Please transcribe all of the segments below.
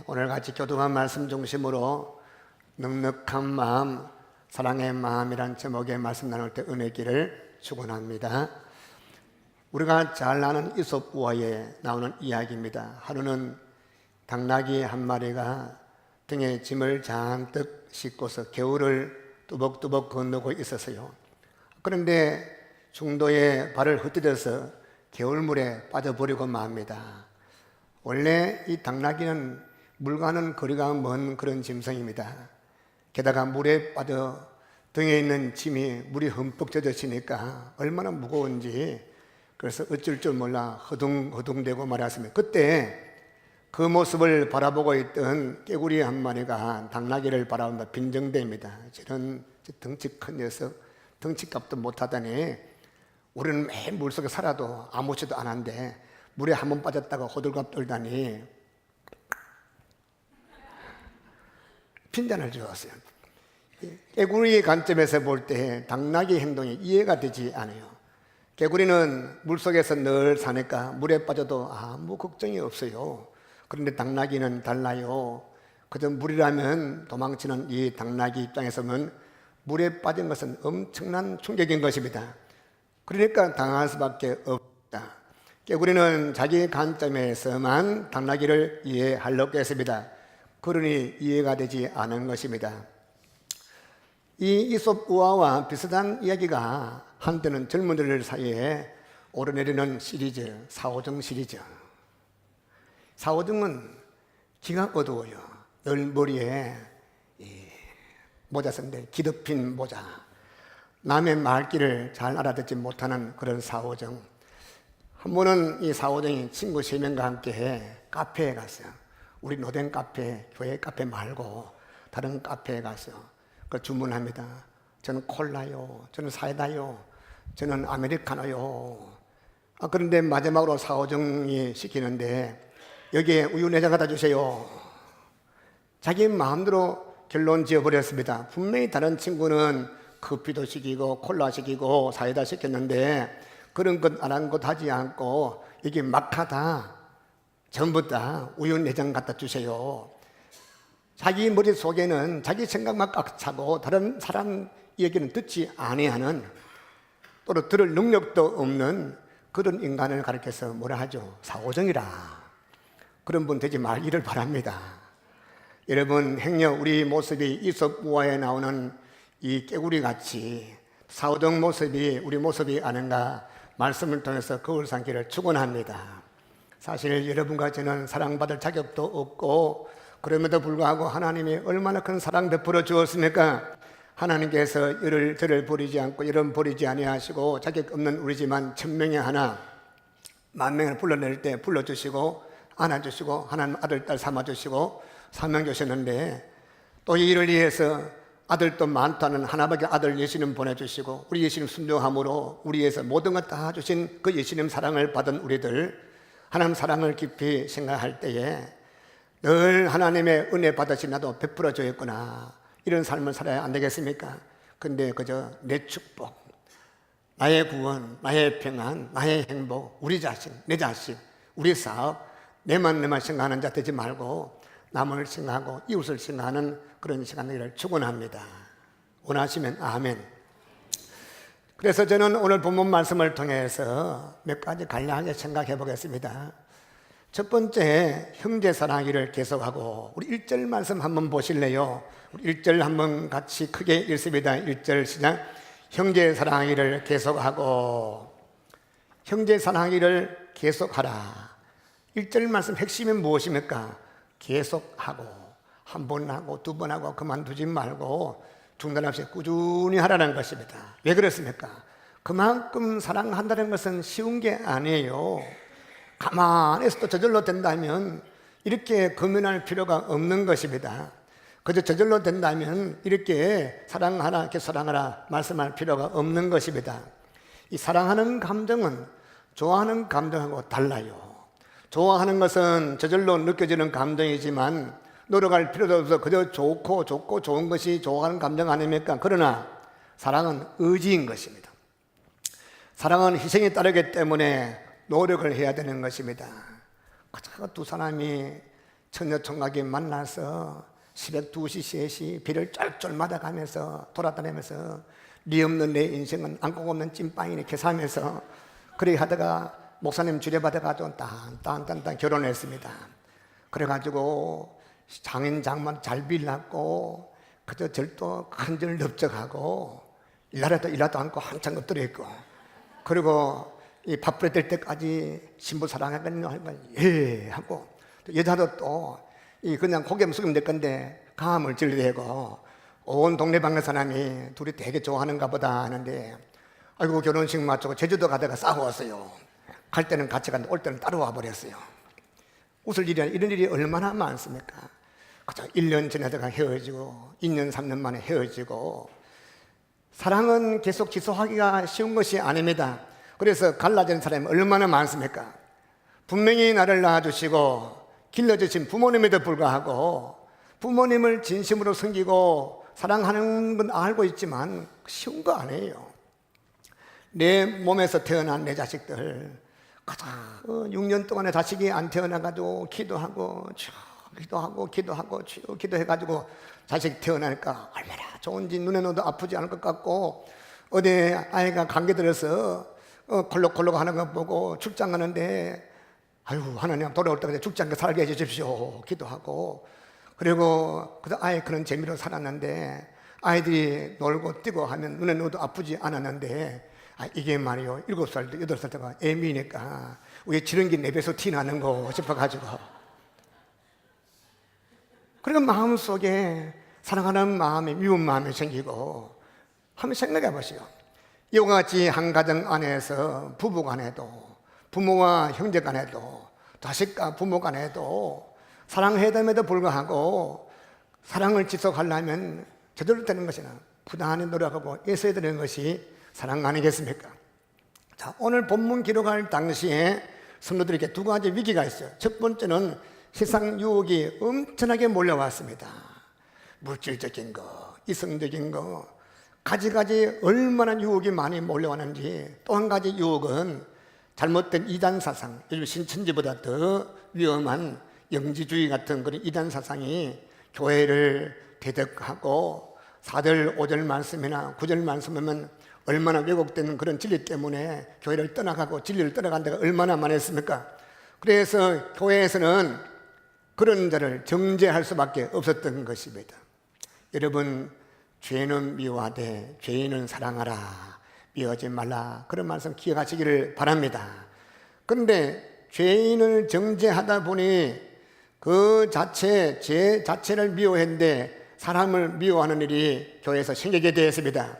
오늘 같이 교동한 말씀 중심으로 넉넉한 마음, 사랑의 마음이란 제목의 말씀 나눌 때 은혜 있기를 축원합니다. 우리가 잘 아는 이솝 우화에 나오는 이야기입니다. 하루는 당나귀 한 마리가 등에 짐을 잔뜩 싣고서 겨울을 뚜벅뚜벅 건너고 있었어요. 그런데 중도에 발을 흩뜨려서 겨울물에 빠져버리고 맙니다. 원래 이 당나귀는 물과는 거리가 먼 그런 짐승입니다. 게다가 물에 빠져 등에 있는 짐이 물이 흠뻑 젖어지니까 얼마나 무거운지, 그래서 어쩔 줄 몰라 허둥허둥대고 말았습니다. 그때 그 모습을 바라보고 있던 깨구리 한 마리가 당나귀를 바라본다 빈정대입니다. 저런 덩치 큰 녀석, 덩치값도 못하다니 우리는 매일 물속에 살아도 아무렇지도 않은데 물에 한 번 빠졌다가 호들갑 떨다니 핀잔을 주었어요. 깨구리의 관점에서 볼 때 당나귀 행동이 이해가 되지 않아요. 깨구리는 물속에서 늘 사니까 물에 빠져도 아무 걱정이 없어요. 그런데 당나귀는 달라요. 그저 물이라면 도망치는 이 당나귀 입장에서는 물에 빠진 것은 엄청난 충격인 것입니다. 그러니까 당할 수밖에 없다. 깨구리는 자기 관점에서만 당나귀를 이해하려고 했습니다. 그러니 이해가 되지 않은 것입니다. 이 이솝 우화와 비슷한 이야기가 한때는 젊은이들 사이에 오르내리는 시리즈, 사오정 시리즈. 사오정은 귀가 어두워요. 늘 머리에 모자 쓴데 기덮인 모자, 남의 말귀를 잘 알아듣지 못하는 그런 사오정. 한 번은 이 사오정이 친구 3명과 함께 카페에 갔어요. 우리 노된 카페, 교회 카페 말고 다른 카페에 가서 주문합니다. 저는 콜라요, 저는 사이다요, 저는 아메리카노요. 그런데 마지막으로 사오정이 시키는데 여기에 우유 4잔 갖다 주세요. 자기 마음대로 결론 지어버렸습니다. 분명히 다른 친구는 커피도 시키고 콜라 시키고 사이다 시켰는데 그런 것 아랑곳 하지 않고 이게 막하다, 전부 다 우유 4잔 갖다 주세요. 자기 머릿속에는 자기 생각만 꽉 차고 다른 사람 얘기는 듣지 아니하는, 또 들을 능력도 없는 그런 인간을 가리켜서 뭐라 하죠? 사오정이라. 그런 분 되지 말기를 바랍니다. 여러분, 행여 우리 모습이 이솝 우화에 나오는 이 깨구리 같이 사오정 모습이 우리 모습이 아닌가 말씀을 통해서 거울 삼기를 축원합니다. 사실 여러분과 저는 사랑받을 자격도 없고 그럼에도 불구하고 하나님이 얼마나 큰 사랑 베풀어 주었습니까? 하나님께서 저를 버리지 않고 여러분 버리지 아니하시고 자격 없는 우리지만 1000명에 하나 10,000명을 불러낼 때 불러주시고 안아주시고 하나님 아들 딸 삼아주시고 사명 주셨는데, 또 이 일을 위해서 아들도 많다는 하나밖에 아들 예수님 보내주시고 우리 예수님 순종함으로 우리 위해서 모든 것 다 주신 그 예수님 사랑을 받은 우리들, 하나님 사랑을 깊이 생각할 때에 늘 하나님의 은혜 받으신 나도 베풀어 줘야겠구나, 이런 삶을 살아야 안 되겠습니까? 근데 그저 내 축복, 나의 구원, 나의 평안, 나의 행복, 우리 자식, 내 자식, 우리 사업, 내만 생각하는 자 되지 말고 남을 생각하고 이웃을 생각하는 그런 시간들을 축원합니다. 원하시면 아멘. 그래서 저는 오늘 본문 말씀을 통해서 몇 가지 간략하게 생각해 보겠습니다. 첫 번째, 형제 사랑하기를 계속하고, 우리 1절 말씀 한번 보실래요? 우리 1절 한번 같이 크게 읽습니다. 1절 시작. 형제 사랑하기를 계속하고. 형제 사랑하기를 계속하라. 1절 말씀 핵심이 무엇입니까? 계속하고, 한 번 하고 두 번 하고 그만두지 말고 중단 없이 꾸준히 하라는 것입니다. 왜 그렇습니까? 그만큼 사랑한다는 것은 쉬운 게 아니에요. 가만히 있어도 저절로 된다면 이렇게 고민할 필요가 없는 것입니다. 그저 저절로 된다면 이렇게 사랑하라, 이렇게 사랑하라 말씀할 필요가 없는 것입니다. 이 사랑하는 감정은 좋아하는 감정하고 달라요. 좋아하는 것은 저절로 느껴지는 감정이지만 노력할 필요도 없어 그저 좋고 좋은 것이 좋아하는 감정 아닙니까? 그러나 사랑은 의지인 것입니다. 사랑은 희생이 따르기 때문에 노력을 해야 되는 것입니다. 두 사람이 처녀총각이 만나서 새벽 2시, 3시 비를 쫄쫄 맞아가면서 돌아다니면서 네 없는 내 인생은 안고 없는 찐빵이니 계산하면서 그렇게 하다가 목사님 주례받아가지고 딴 결혼했습니다. 그래가지고 장인 장만 잘 빌났고 그저 절도 큰절 넓적하고 일하도 않고 한참 엎드려 있고 그리고 이 밥벌이 될 때까지 신부 사랑하거든요 하면 예 하고 여자도 또 그냥 고개만 숙이면 될 건데 감을 질대고 온 동네방네 사람이 둘이 되게 좋아하는가 보다 하는데 아이고 결혼식 마치고 제주도 가다가 싸웠어요. 갈 때는 같이 갔는데 올 때는 따라와 버렸어요. 웃을 일이 아니라 이런 일이 얼마나 많습니까? 그저 1년 지나다가 헤어지고 2년 3년 만에 헤어지고 사랑은 계속 지속하기가 쉬운 것이 아닙니다. 그래서 갈라지는 사람이 얼마나 많습니까? 분명히 나를 낳아주시고 길러주신 부모님에도 불구하고 부모님을 진심으로 섬기고 사랑하는 건 알고 있지만 쉬운 거 아니에요. 내 몸에서 태어난 내 자식들 가장 6년 동안에 자식이 안 태어나가지고 기도하고 기도해가지고 자식 태어나니까 얼마나 좋은지 눈에 넣어도 아프지 않을 것 같고 어디 아이가 감기 들어서 콜록콜록 하는 거 보고 출장 가는데 아유 하나님 돌아올 때까지 죽지 않게 살게 해주십시오 기도하고 그리고 그 아이 그런 재미로 살았는데 아이들이 놀고 뛰고 하면 눈에 넣어도 아프지 않았는데 이게 말이요 7살, 8살 때가 애미니까 왜 지른기 내배서 티나는 거 싶어가지고 그리고 마음속에 사랑하는 마음이 미운 마음이 생기고 한번 생각해 보시오. 이와 같이 한 가정 안에서 부부 간에도 부모와 형제 간에도 자식과 부모 간에도 사랑해야 됨에도 불구하고 사랑을 지속하려면 제대로 되는 것이나 부단히 노력하고 애써야 되는 것이 사랑 아니겠습니까? 자, 오늘 본문 기록할 당시에 성도들에게 두 가지 위기가 있어요. 첫 번째는 세상 유혹이 엄청나게 몰려왔습니다. 물질적인 거, 이성적인 거, 가지가지 얼마나 유혹이 많이 몰려왔는지. 또 한 가지 유혹은 잘못된 이단 사상, 요즘 신천지보다 더 위험한 영지주의 같은 그런 이단 사상이 교회를 대적하고 4절, 5절 말씀이나 9절 말씀하면 얼마나 왜곡된 그런 진리 때문에 교회를 떠나가고 진리를 떠나간 데가 얼마나 많았습니까? 그래서 교회에서는 그런 자를 정죄할 수밖에 없었던 것입니다. 여러분, 죄는 미워하되 죄인은 사랑하라, 미워하지 말라, 그런 말씀 기억하시기를 바랍니다. 그런데 죄인을 정죄하다 보니 그 죄 자체를 미워했는데 사람을 미워하는 일이 교회에서 생기게 되었습니다.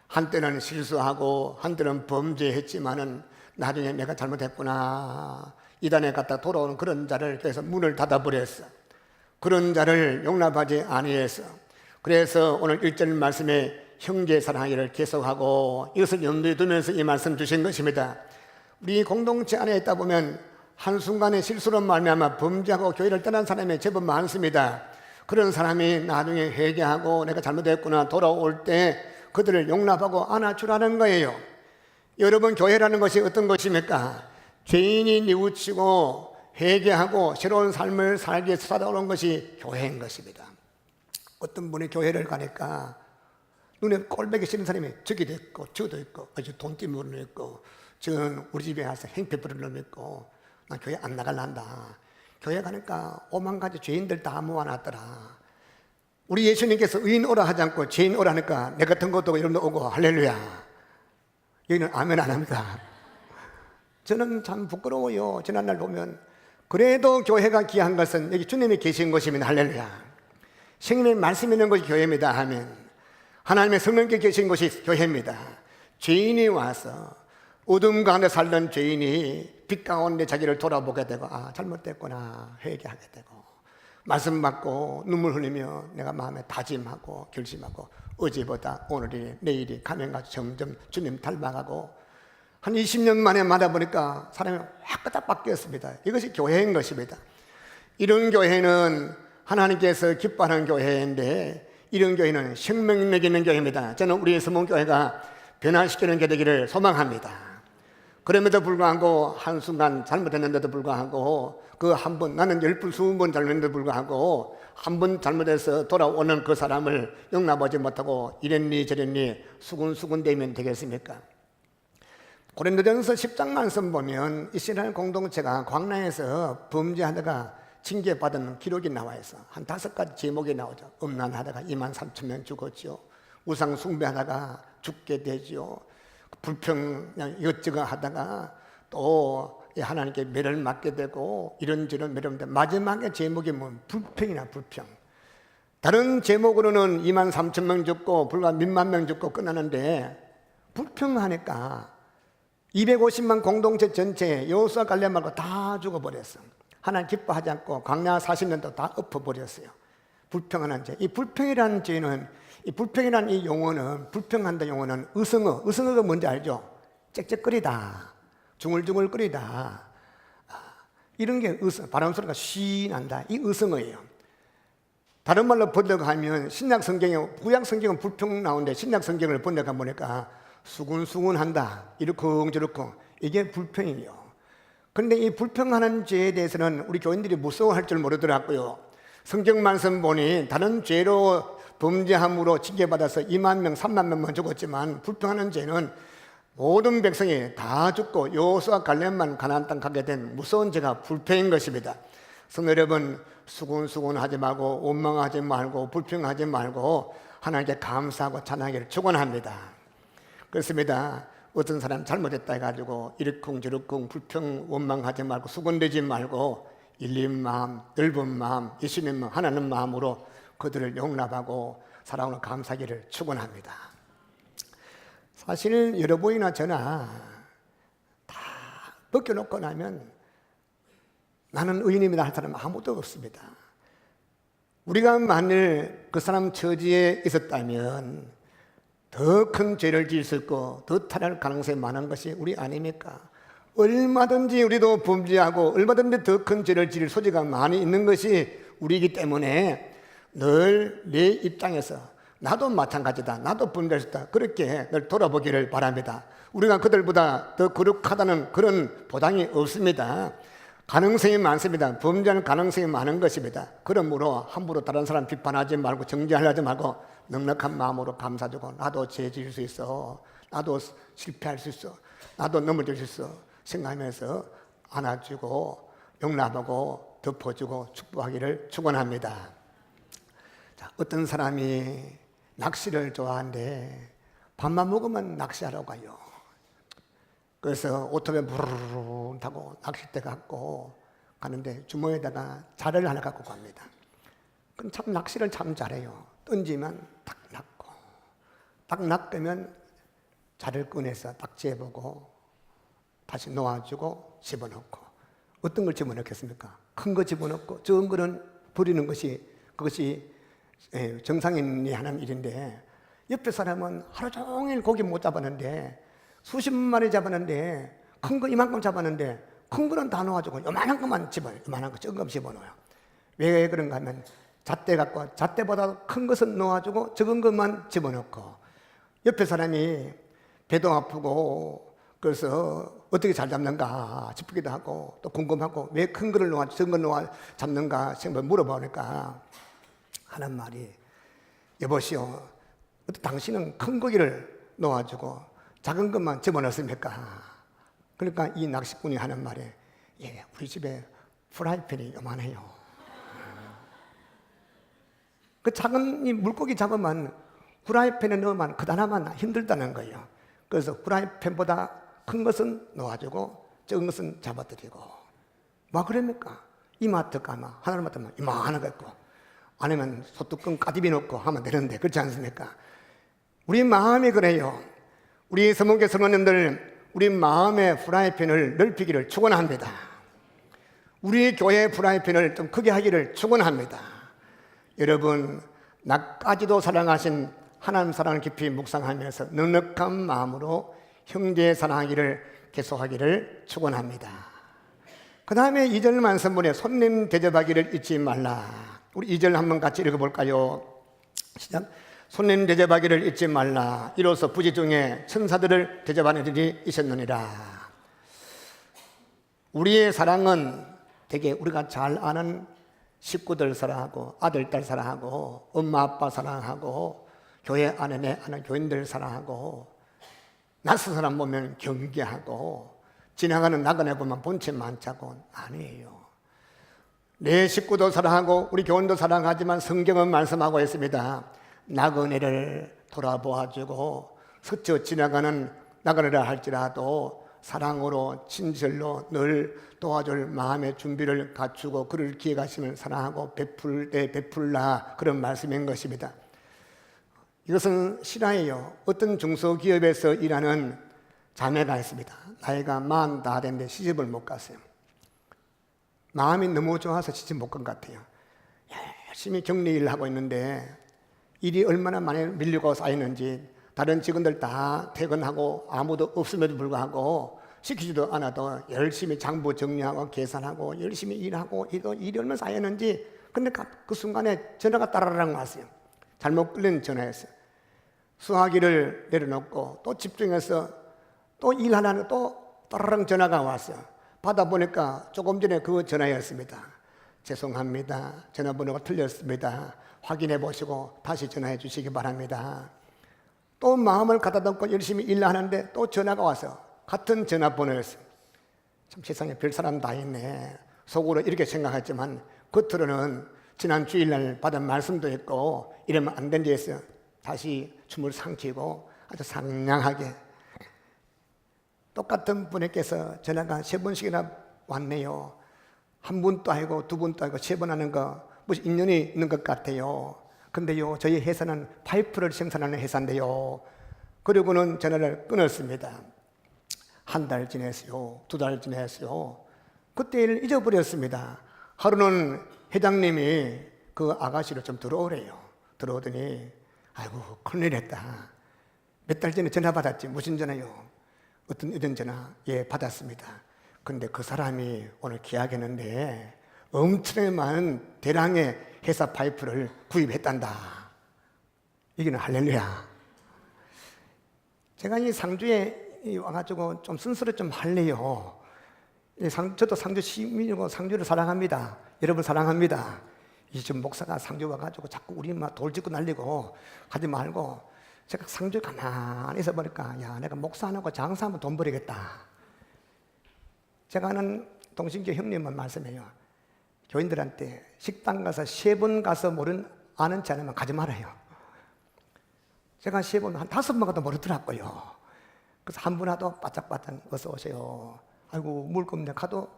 한때는 실수하고 한때는 범죄했지만은 나중에 내가 잘못했구나 이단에 갔다 돌아오는 그런 자를 교회에서 문을 닫아버렸어. 그런 자를 용납하지 아니했어. 그래서 오늘 1절 말씀에 형제 사랑하기를 계속하고 이것을 염두에 두면서 이 말씀 주신 것입니다. 우리 공동체 안에 있다 보면 한순간의 실수로 말미암아 범죄하고 교회를 떠난 사람이 제법 많습니다. 그런 사람이 나중에 회개하고 내가 잘못했구나 돌아올 때 그들을 용납하고 안아주라는 거예요. 여러분, 교회라는 것이 어떤 것입니까? 죄인이 뉘우치고 회개하고 새로운 삶을 살기 위해서 살아오는 것이 교회인 것입니다. 어떤 분이 교회를 가니까 눈에 꼴보기 싫은 사람이 저기도 있고 저기도 있고 아주 돈 띠무는 있고 저는 우리 집에 와서 행패 부리는 놈 있고 난 교회 안 나갈란다. 교회 가니까 오만 가지 죄인들 다 모아놨더라. 우리 예수님께서 의인 오라 하지 않고 죄인 오라 하니까 내 같은 것도 여러분들 오고 할렐루야. 여기는 아멘 안 합니다. 저는 참 부끄러워요. 지난날 보면 그래도 교회가 귀한 것은 여기 주님이 계신 곳입니다. 할렐루야. 성령의 말씀 있는 것이 교회입니다. 아멘. 하나님의 성령께 계신 곳이 교회입니다. 죄인이 와서 어둠 가운데 살던 죄인이 빛 가운데 자기를 돌아보게 되고 잘못됐구나 회개하게 되고 말씀 받고 눈물 흘리며 내가 마음에 다짐하고 결심하고 어제보다 오늘이 내일이 가면가 점점 주님 닮아가고 한 20년 만에 만나보니까 사람이 확 바뀌었습니다. 이것이 교회인 것입니다. 이런 교회는 하나님께서 기뻐하는 교회인데 이런 교회는 생명력 있는 교회입니다. 저는 우리 서문교회가 변화시키는 게 되기를 소망합니다. 그럼에도 불구하고 한순간 잘못했는데도 불구하고 그 한 번, 나는 10번, 20번 잘못했는데 불구하고 한 번 잘못해서 돌아오는 그 사람을 용납하지 못하고 이랬니 저랬니 수군수군대면 되겠습니까? 고린도전서 10장 말씀 보면 이스라엘 공동체가 광야에서 범죄하다가 징계받은 기록이 나와 있어. 한 5가지 제목이 나오죠. 음란하다가 23,000명 죽었죠. 우상 숭배하다가 죽게 되죠. 불평 이것저것 하다가 또 하나님께 매를 맞게 되고 이런저런 매력인데 마지막에 제목이 뭐 불평이나 불평. 다른 제목으로는 23,000명 죽고 불과 몇만 명 죽고 끝나는데 불평하니까 250만 공동체 전체 여호수아 갈렙 말고 다 죽어버렸어. 하나님 기뻐하지 않고 광야 40년도 다 엎어버렸어요. 불평하는 죄. 이 불평이라는 죄는, 이 불평이라는 이 용어는, 불평한다 용어는 의성어가 뭔지 알죠? 짹짹거리다, 중얼중얼거리다, 이런 게 바람 소리가 쉬 난다. 이 의성어예요. 다른 말로 번역하면 신약 성경에, 구약 성경은 불평 나오는데 신약 성경을 번역해 보니까 수군수군한다, 이렇쿵저렇쿵, 이게 불평이에요. 그런데 이 불평하는 죄에 대해서는 우리 교인들이 무서워할 줄 모르더라고요. 성경 말씀 보니 다른 죄로 범죄함으로 징계받아서 2만 명, 3만 명만 죽었지만 불평하는 죄는 모든 백성이 다 죽고 여호수아 갈렙만 가나안 땅 가게 된 무서운 죄가 불평인 것입니다. 성도 여러분, 수군수군하지 말고 원망하지 말고 불평하지 말고 하나님께 감사하고 찬양하기를 축원합니다. 그렇습니다. 어떤 사람 잘못했다 해가지고 이러쿵저러쿵 불평 원망하지 말고 수군대지 말고 열린 마음, 넓은 마음, 예수님 마음, 하나님 마음으로 그들을 용납하고 사랑으로 감사하기를 축원합니다. 사실 여러분이나 저나 다 벗겨놓고 나면 나는 의인입니다 할 사람은 아무도 없습니다. 우리가 만일 그 사람 처지에 있었다면 더 큰 죄를 지을 수 있고 더 탈할 가능성이 많은 것이 우리 아닙니까? 얼마든지 우리도 범죄하고 얼마든지 더 큰 죄를 지을 소지가 많이 있는 것이 우리이기 때문에 늘 내 입장에서 나도 마찬가지다, 나도 범죄할 수 있다, 그렇게 늘 돌아보기를 바랍니다. 우리가 그들보다 더 거룩하다는 그런 보장이 없습니다. 가능성이 많습니다. 범죄할 가능성이 많은 것입니다. 그러므로 함부로 다른 사람 비판하지 말고 정죄하지 말고 넉넉한 마음으로 감사주고 나도 죄 지을 수 있어, 나도 실패할 수 있어, 나도 넘어질 수 있어 생각하면서 안아주고 용납하고 덮어주고 축복하기를 축원합니다. 자, 어떤 사람이 낚시를 좋아하는데 밥만 먹으면 낚시하러 가요. 그래서 오토바이 부르르 타고 낚싯대 갖고 가는데 주머니에다가 자를 하나 갖고 갑니다. 그럼 참 낚시를 참 잘해요. 던지면 딱 낚고, 딱 낚으면 자를 꺼내서 딱 재보고 다시 놓아주고 집어넣고. 어떤 걸 집어넣겠습니까? 큰 거 집어넣고 적은 거는 버리는 것이, 그것이 정상인이 하는 일인데, 옆에 사람은 하루 종일 고기 못 잡았는데 수십 마리 잡았는데 큰 거 이만큼 잡았는데 큰 거는 다 놓아주고 요만한 것만 집어넣어요. 요만한 거 적은 거 집어넣어요. 왜 그런가 하면 잣대 갖고 잣대보다 큰 것은 놓아주고 적은 것만 집어넣고, 옆에 사람이 배도 아프고 그래서 어떻게 잘 잡는가 싶기도 하고 또 궁금하고 왜 큰 거를 놓아 적은 걸 놓아 잡는가 생각을 물어보니까 하는 말이, 여보시오, 당신은 큰 고기를 놓아주고 작은 것만 집어넣습니까? 그러니까 이 낚시꾼이 하는 말에, 예, 우리 집에 프라이팬이 요만해요. 그 작은 이 물고기 잡으면 프라이팬에 넣으면 그다나만 힘들다는 거예요. 그래서 프라이팬보다 큰 것은 놓아주고 적은 것은 잡아드리고. 뭐 그럽니까? 이마트 가면 하나를 맡으면 이만한 거 있고, 아니면 소뚜껑 까디비 넣고 하면 되는데 그렇지 않습니까? 우리 마음이 그래요. 우리 서문교 성도님들, 우리 마음의 프라이팬을 넓히기를 축원합니다. 우리 교회 프라이팬을 좀 크게 하기를 축원합니다. 여러분, 나까지도 사랑하신 하나님 사랑을 깊이 묵상하면서 넉넉한 마음으로 형제 사랑하기를 계속하기를 축원합니다. 그 다음에 2절 말씀문에 손님 대접하기를 잊지 말라. 우리 2절 한번 같이 읽어볼까요? 시작. 손님 대접하기를 잊지 말라. 이로써 부지 중에 천사들을 대접하는 일이 있었느니라. 우리의 사랑은 되게 우리가 잘 아는 식구들 사랑하고 아들, 딸 사랑하고 엄마, 아빠 사랑하고 교회 안에 내 아는 교인들 사랑하고 낯선 사람 보면 경계하고 지나가는 나그네 보면 본체 많자고 아니에요. 내 식구도 사랑하고 우리 교인도 사랑하지만 성경은 말씀하고 있습니다. 나그네를 돌아보아주고 스쳐 지나가는 나그네라 할지라도 사랑으로 친절로 늘 도와줄 마음의 준비를 갖추고 그를 기획하시면 사랑하고 베풀 때 베풀라, 그런 말씀인 것입니다. 이것은 실화예요. 어떤 중소기업에서 일하는 자매가 있습니다. 나이가 40 됐는데 시집을 못 갔어요. 마음이 너무 좋아서 시집 못 간 것 같아요. 열심히 격리 일을 하고 있는데 일이 얼마나 많이 밀리고 쌓이는지, 다른 직원들 다 퇴근하고 아무도 없음에도 불구하고 시키지도 않아도 열심히 장부 정리하고 계산하고 열심히 일하고 일이 얼마나 쌓였는지. 근데 그 순간에 전화가 따라랑 왔어요. 잘못 끌린 전화였어요. 수화기를 내려놓고 또 집중해서 또 일하려는 또 따라랑 전화가 왔어요. 받아보니까 조금 전에 그 전화였습니다. 죄송합니다. 전화번호가 틀렸습니다. 확인해 보시고 다시 전화해 주시기 바랍니다. 또 마음을 가다듬고 열심히 일하는데 또 전화가 와서 같은 전화번호였어요. 참 세상에 별 사람 다 있네. 속으로 이렇게 생각했지만 겉으로는 지난 주일날 받은 말씀도 있고 이러면 안 된다 했어요. 다시 춤을 삼키고 아주 상냥하게, 똑같은 분에게서 전화가 3번씩이나 왔네요. 한 분도 아니고 두 분도 아니고 3번 하는 거 무슨 인연이 있는 것 같아요. 근데요, 저희 회사는 파이프를 생산하는 회사인데요. 그리고는 전화를 끊었습니다. 한 달 지냈어요. 2달 지냈어요. 그때 일 잊어버렸습니다. 하루는 회장님이 그 아가씨를 좀 들어오래요. 들어오더니 아이고 큰일 했다. 몇 달 전에 전화 받았지. 무슨 전화요? 어떤 이런 전화? 예, 받았습니다. 근데 그 사람이 오늘 계약했는데 엄청나게 많은 대량의 회사 파이프를 구입했단다. 이게는 할렐루야. 제가 이 상주에 와가지고 좀 순서를 좀 할래요. 저도 상주 시민이고 상주를 사랑합니다. 여러분 사랑합니다. 이좀 목사가 상주 와가지고 자꾸 우리 막 돌짓고 날리고 하지 말고, 제가 상주 가만히 있어 보니까 야, 내가 목사 안 하고 장사하면 돈 벌겠다. 제가 아는 동신교 형님만 말씀해요. 교인들한테 식당 가서 3번 가서 아는 지 않으면 가지 말아요. 제가 3번, 한 5번 가도 모르더라고요. 그래서 한 분 하도 바짝바짝 어서 오세요. 아이고 물건내 가도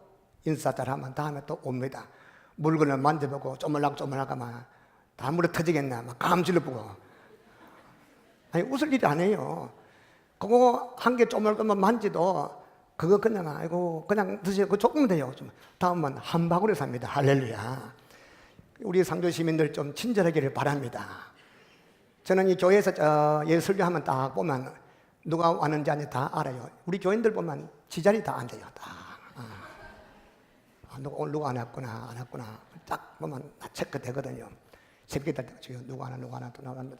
인사 잘하면 다음에 또 옵니다. 물건을 만져보고 쪼물락쪼물락하면 다 물어 터지겠나 막 감질러 보고. 아니 웃을 일이 아니에요. 그거 한 개 쪼물락만 만지도 그거 그냥 아이고 그냥 드세요. 그거 조금 돼요. 좀 다음은 한 바구니 삽니다. 할렐루야. 우리 상주 시민들 좀 친절하기를 바랍니다. 저는 이 교회에서 설교하면 딱 보면 누가 왔는지 아닌지 다 알아요. 우리 교인들 보면 지자리 다 앉아요. 다. 오늘 누가 안 왔구나, 안 왔구나. 딱 보면 다 체크되거든요. 새벽에 될 때 누가 하나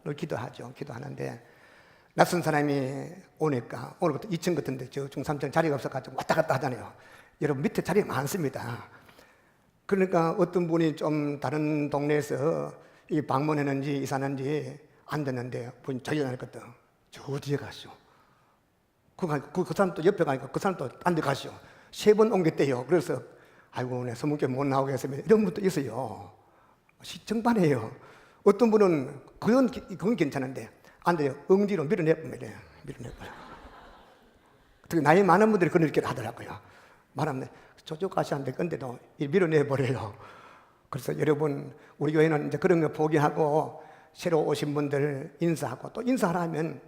늘 기도하죠. 기도하는데 낯선 사람이 오니까 오늘부터 2층 같은데 저 중3층 자리가 없어가지고 왔다 갔다 하잖아요. 여러분 밑에 자리가 많습니다. 그러니까 어떤 분이 좀 다른 동네에서 이 방문했는지 이사는지 앉았는데 본인 자기가 나니거든. 저 뒤에 가시오. 그 사람 또 옆에 가니까 그 사람 또 딴 데 가시오. 3번 옮겼대요. 그래서 아이고 내 소문께 못 나오겠습니다. 이런 분도 있어요. 정반이에요. 어떤 분은 그건 괜찮은데 안 돼요. 억지로 밀어내봅니다. 밀어내버려. 특히 나이 많은 분들이 그런 일을 하더라고요. 말하면 저쪽 가시 안 될 건데도 밀어내버려요. 그래서 여러분 우리 교회는 이제 그런 거 포기하고 새로 오신 분들 인사하고, 또 인사하라면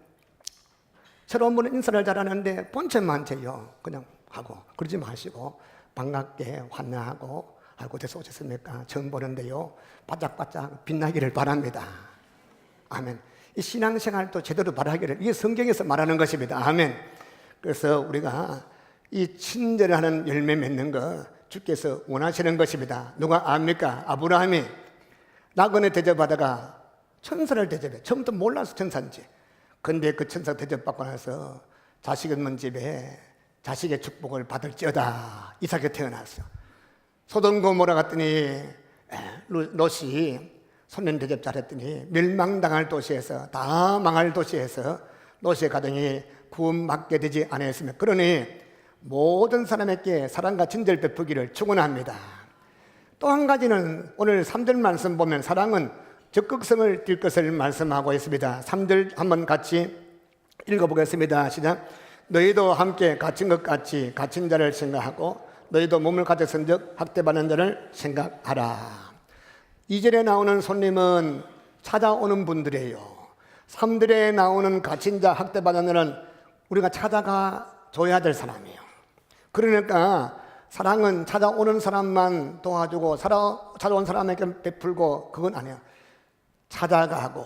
새로운 분은 인사를 잘하는데 본체만 재요. 그냥 하고 그러지 마시고 반갑게 환영하고 아이고 어디서 오셨습니까? 처음 보는데요. 바짝바짝 빛나기를 바랍니다. 아멘. 이 신앙생활도 제대로 말하기를, 이게 성경에서 말하는 것입니다. 아멘. 그래서 우리가 이 친절하는 열매 맺는 거 주께서 원하시는 것입니다. 누가 압니까? 아브라함이 나그네 대접하다가 천사를 대접해. 처음부터 몰라서 천사인지. 근데 그 천사 대접받고 나서 자식 없는 집에 자식의 축복을 받을지어다. 이삭이 태어났어. 소돔 고모라 갔더니 롯이 손님 대접 잘했더니 멸망당할 도시에서, 다 망할 도시에서 롯의 가정이 구원받게 되지 않았으며, 그러니 모든 사람에게 사랑과 친절 베푸기를 축원합니다. 또 한 가지는 오늘 3절 말씀 보면 사랑은 적극성을 띨 것을 말씀하고 있습니다. 3절 한번 같이 읽어보겠습니다. 시작. 너희도 함께 갇힌 것 같이 갇힌 자를 생각하고 너희도 몸을 가졌은즉 학대받는 자를 생각하라. 2절에 나오는 손님은 찾아오는 분들이에요. 3절에 나오는 갇힌 자, 학대받는 자는 우리가 찾아가 줘야 될 사람이에요. 그러니까 사랑은 찾아오는 사람만 도와주고 찾아온 사람에게 베풀고 그건 아니에요. 찾아가고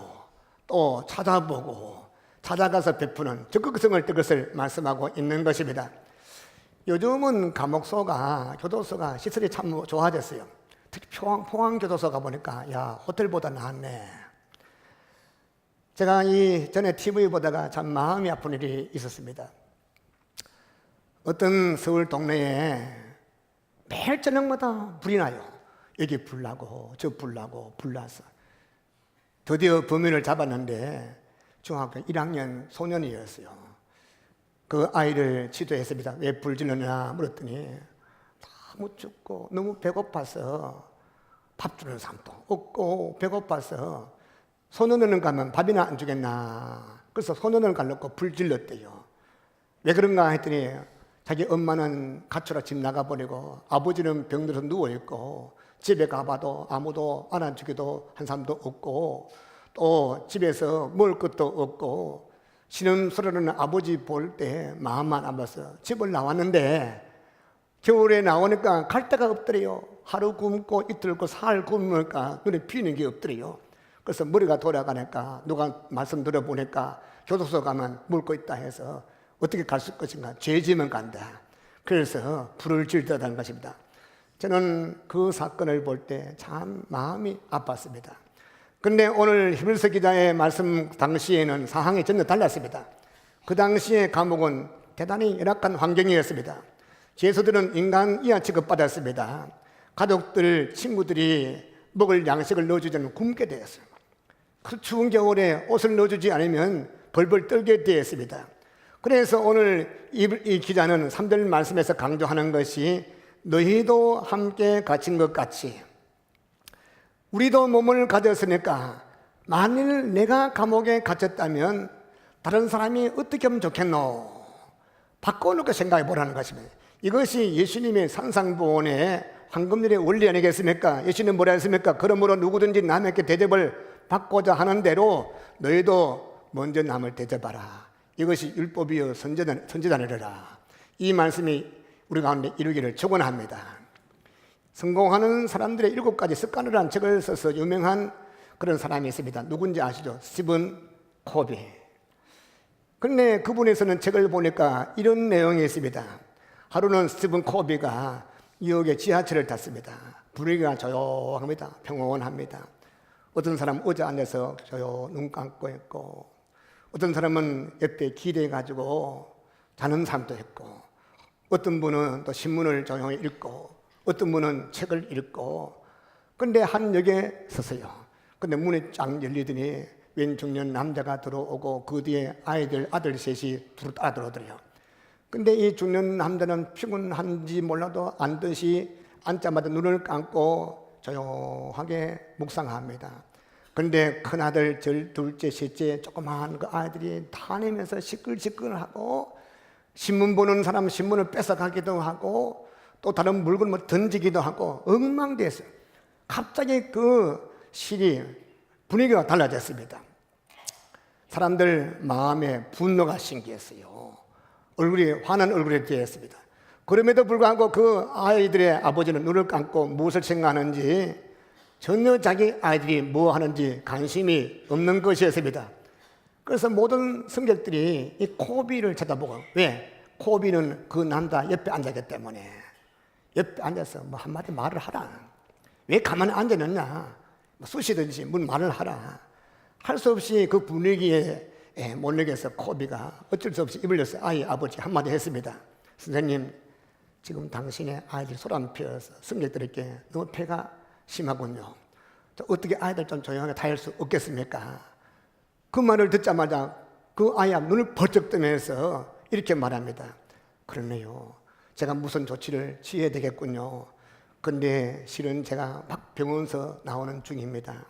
또 찾아보고 찾아가서 베푸는 적극성을 띨 것을 말씀하고 있는 것입니다. 요즘은 감옥소가, 교도소가 시설이 참 좋아졌어요. 특히 포항교도소 가보니까 야, 호텔보다 낫네. 제가 이 전에 TV 보다가 참 마음이 아픈 일이 있었습니다. 어떤 서울 동네에 매일 저녁마다 불이 나요. 여기 불나고 저 불나고 불나서 드디어 범인을 잡았는데 중학교 1학년 소년이었어요. 그 아이를 지도했습니다. 왜 불 지르냐 물었더니 너무 춥고 너무 배고파서 밥 주는 사람도 없고 배고파서 소년원을 가면 밥이나 안 주겠나. 그래서 소년원을 가려고 불 질렀대요. 왜 그런가 했더니 자기 엄마는 가출하 집 나가버리고 아버지는 병들어서 누워있고 집에 가봐도 아무도 안아주기도 한 사람도 없고 또 집에서 먹을 것도 없고 신음소리는 아버지 볼 때 마음만 아파서 집을 나왔는데 겨울에 나오니까 갈 데가 없더래요. 하루 굶고 이틀 굶고 사흘 굶으니까 눈에 피는 게 없더래요. 그래서 머리가 돌아가니까 누가 말씀 들어보니까 교도소 가면 먹을 거 있다 해서 어떻게 갈 수 것인가, 죄 지면 간다. 그래서 불을 질렀다는 것입니다. 저는 그 사건을 볼 때 참 마음이 아팠습니다. 그런데 오늘 히브리서 기자의 말씀 당시에는 상황이 전혀 달랐습니다. 그 당시에 감옥은 대단히 열악한 환경이었습니다. 죄수들은 인간 이하 취급받았습니다. 가족들, 친구들이 먹을 양식을 넣어주지 않으면 굶게 되었어요. 그 추운 겨울에 옷을 넣어주지 않으면 벌벌 떨게 되었습니다. 그래서 오늘 이 기자는 3절 말씀에서 강조하는 것이 너희도 함께 갇힌 것 같이 우리도 몸을 가졌으니까 만일 내가 감옥에 갇혔다면 다른 사람이 어떻게 하면 좋겠노? 바꿔놓고 생각해 보라는 것입니다. 이것이 예수님의 산상보원의 황금률의 원리 아니겠습니까? 예수님 뭐라 했습니까? 그러므로 누구든지 남에게 대접을 받고자 하는 대로 너희도 먼저 남을 대접하라. 이것이 율법이요 선지자니라. 이 말씀이 우리 가운데 이루기를 축원합니다. 성공하는 사람들의 7가지 습관을 한 책을 써서 유명한 그런 사람이 있습니다. 누군지 아시죠? 스티븐 코비. 그런데 그분이 쓰는 책을 보니까 이런 내용이 있습니다. 하루는 스티븐 코비가 뉴욕의 지하철을 탔습니다. 분위기가 조용합니다. 평온합니다. 어떤 사람은 의자에 앉아서 조용 눈 감고 있고 어떤 사람은 옆에 기대가지고 자는 사람도 있고 어떤 분은 또 신문을 조용히 읽고 어떤 분은 책을 읽고 그런데 한 역에 섰어요. 근데 문이 쫙 열리더니 웬 중년 남자가 들어오고 그 뒤에 아들 셋이 두루 따라 들어오더래요. 근데 이 중년 남자는 피곤한지 몰라도 앉듯이 앉자마자 눈을 감고 조용하게 묵상합니다. 그런데 큰아들, 둘째, 셋째 조그마한 그 아이들이 다니면서 시끌시끌하고 신문 보는 사람 신문을 뺏어가기도 하고 또 다른 물건을 던지기도 하고 엉망됐어요. 갑자기 그 실이 분위기가 달라졌습니다. 사람들 마음에 분노가 생겼어요. 얼굴이 환한 얼굴이 되었습니다. 그럼에도 불구하고 그 아이들의 아버지는 눈을 감고 무엇을 생각하는지 전혀 자기 아이들이 뭐 하는지 관심이 없는 것이었습니다. 그래서 모든 성격들이 이 코비를 쳐다보고 왜? 코비는 그 남자 옆에 앉았기 때문에 옆에 앉아서 뭐 한마디 말을 하라. 왜 가만히 앉아있느냐? 쑤시든지 문 말을 하라. 할 수 없이 그 분위기에 못 이겨서 코비가 어쩔 수 없이 입을 열어서 아버지 한마디 했습니다. 선생님, 지금 당신의 아이들이 소란 피워서 승객들에게 너무 폐가 심하군요. 어떻게 아이들 좀 조용하게 다닐 수 없겠습니까? 그 말을 듣자마자 그 아이가 눈을 번쩍 뜨면서 이렇게 말합니다. 그러네요. 제가 무슨 조치를 취해야 되겠군요. 근데 실은 제가 막 병원에서 나오는 중입니다.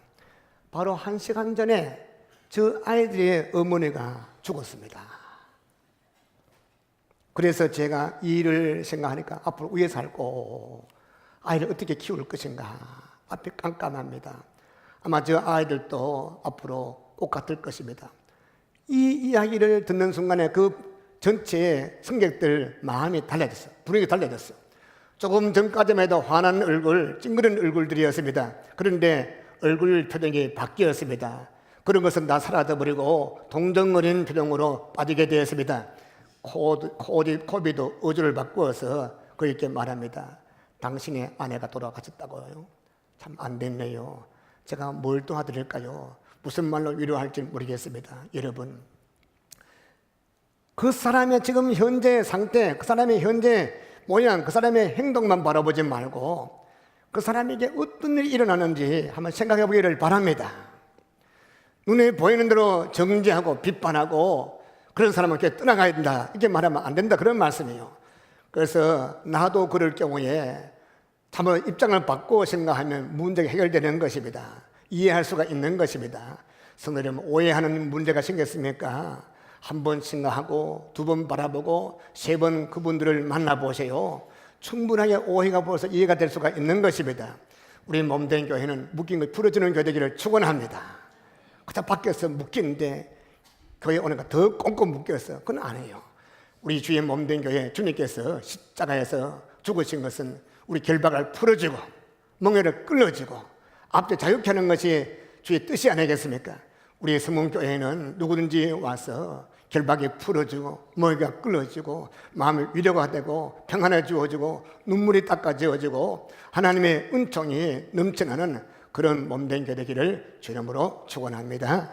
바로 1시간 전에 저 아이들의 어머니가 죽었습니다. 그래서 제가 이 일을 생각하니까 앞으로 위에 살고 아이를 어떻게 키울 것인가 앞이 깜깜합니다. 아마 저 아이들도 앞으로 똑같을 것입니다. 이 이야기를 듣는 순간에 그 전체 승객들 마음이 달라졌어요. 분위기 달라졌어요. 조금 전까지만 해도 환한 얼굴, 찡그린 얼굴들이었습니다. 그런데 얼굴 표정이 바뀌었습니다. 그런 것은 다 사라져버리고 동정어린 표정으로 빠지게 되었습니다. 코비도 어조를 바꾸어서 그렇게 말합니다. 당신의 아내가 돌아가셨다고요? 참 안 됐네요. 제가 뭘 도와드릴까요? 무슨 말로 위로할지 모르겠습니다. 여러분, 그 사람의 지금 현재 상태, 그 사람의 현재 모양, 그 사람의 행동만 바라보지 말고 그 사람에게 어떤 일이 일어나는지 한번 생각해 보기를 바랍니다. 눈에 보이는 대로 정죄하고 비판하고 그런 사람은 이렇게 떠나가야 된다, 이렇게 말하면 안 된다, 그런 말씀이에요. 그래서 나도 그럴 경우에 한번 입장을 바꾸어 생각하면 문제가 해결되는 것입니다. 이해할 수가 있는 것입니다. 성도님, 오해하는 문제가 생겼습니까? 한 번 생각하고 2번 바라보고 3번 그분들을 만나보세요. 충분하게 오해가 벌써 이해가 될 수가 있는 것입니다. 우리 몸된 교회는 묶인 걸 풀어주는 교회 되기를 축원합니다. 그다 밖에서 묶이는데 교회 오니까 더 꽁꽁 묶였어. 그건 아니에요. 우리 주의 몸된 교회 주님께서 십자가에서 죽으신 것은 우리 결박을 풀어주고 멍에를 끌어주고 앞에 자유케 하는 것이 주의 뜻이 아니겠습니까? 우리 성문교회는 누구든지 와서 결박이 풀어주고 머리가 끌어주고 마음의 위로가 되고 평안을 주어주고 눈물이 닦아지어지고 하나님의 은총이 넘쳐나는 그런 몸된 교회 되기를 주님으로 축원합니다.